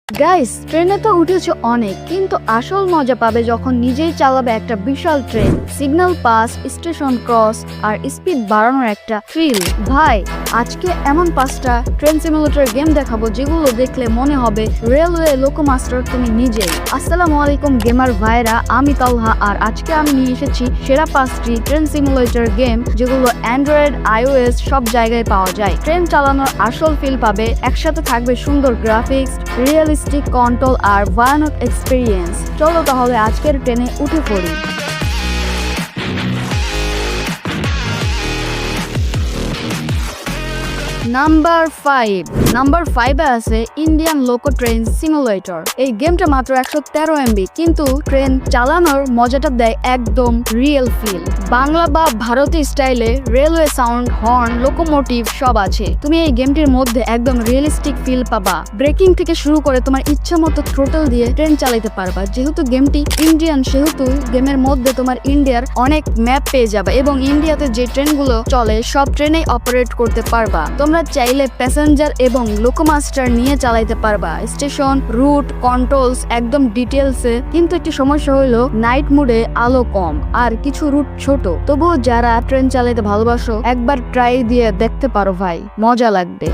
Guys, ট্রেনে তো উঠেছে অনেক, কিন্তু আসল মজা পাবে যখন নিজেই চালাবে একটা বিশাল train. Signal pass, station cross আর স্পিড বাড়ানোর একটা ফিল। ভাই, আজকে এমন 5টা ট্রেন সিমুলেটর গেম দেখাবো যেগুলো দেখলে মনে হবে রেলওয়ে লোকোমাস্টার তুমি নিজেই। আসসালামু আলাইকুম গেমার ভাইরা, আমি তালহা আর আজকে আমি নিয়ে এসেছি সেরা 5টি ট্রেন সিমুলেটর গেম যেগুলো অ্যান্ড্রয়েড, iOS সব জায়গায় পাওয়া যায়। ট্রেন চালানোর আসল ফিল পাবে, একসাথে থাকবে সুন্দর গ্রাফিক্স, রিয়েলিস্টিক কন্ট্রোল আর ভয়ানক এক্সপিরিয়েন্স। চলো তাহলে আজকের ট্রেনে উঠে পড়ি। নাম্বার 5 আছে ইন্ডিয়ান লোকো ট্রেন সিমুলেটর। এই গেমটা মাত্র 113 MB, কিন্তু ট্রেন চালানোর মজাটা দেয় একদম রিয়েল ফিল। বাংলা বা ভারতীয় স্টাইলে রেলওয়ে সাউন্ড, হর্ন, লোকোমোটিভ সব আছে। তুমি এই গেমটির মধ্যে একদম রিয়েলিস্টিক ফিল পাবা। ব্রেকিং থেকে শুরু করে তোমার ইচ্ছা মতো থ্রোটল দিয়ে ট্রেন চালাতে পারবা। যেহেতু গেমটি ইন্ডিয়ান, সেহেতু গেমের মধ্যে তোমার ইন্ডিয়ার অনেক ম্যাপ পেয়ে যাবে এবং ইন্ডিয়াতে যে ট্রেনগুলো চলে সব ট্রেনেই অপারেট করতে পারবা। তোমরা চাইলে প্যাসেঞ্জার এবং লোকোমাস্টার নিয়ে চালাইতে পারবা। স্টেশন, রুট, কন্ট্রোলস একদম ডিটেলসে, কিন্তু একটি সমস্যা হলো নাইট মোডে আলো কম আর কিছু রুট ছোট। তবুও যারা ট্রেন চালাইতে ভালোবাসো একবার ট্রাই দিয়ে দেখতে পারো ভাই, মজা লাগবে।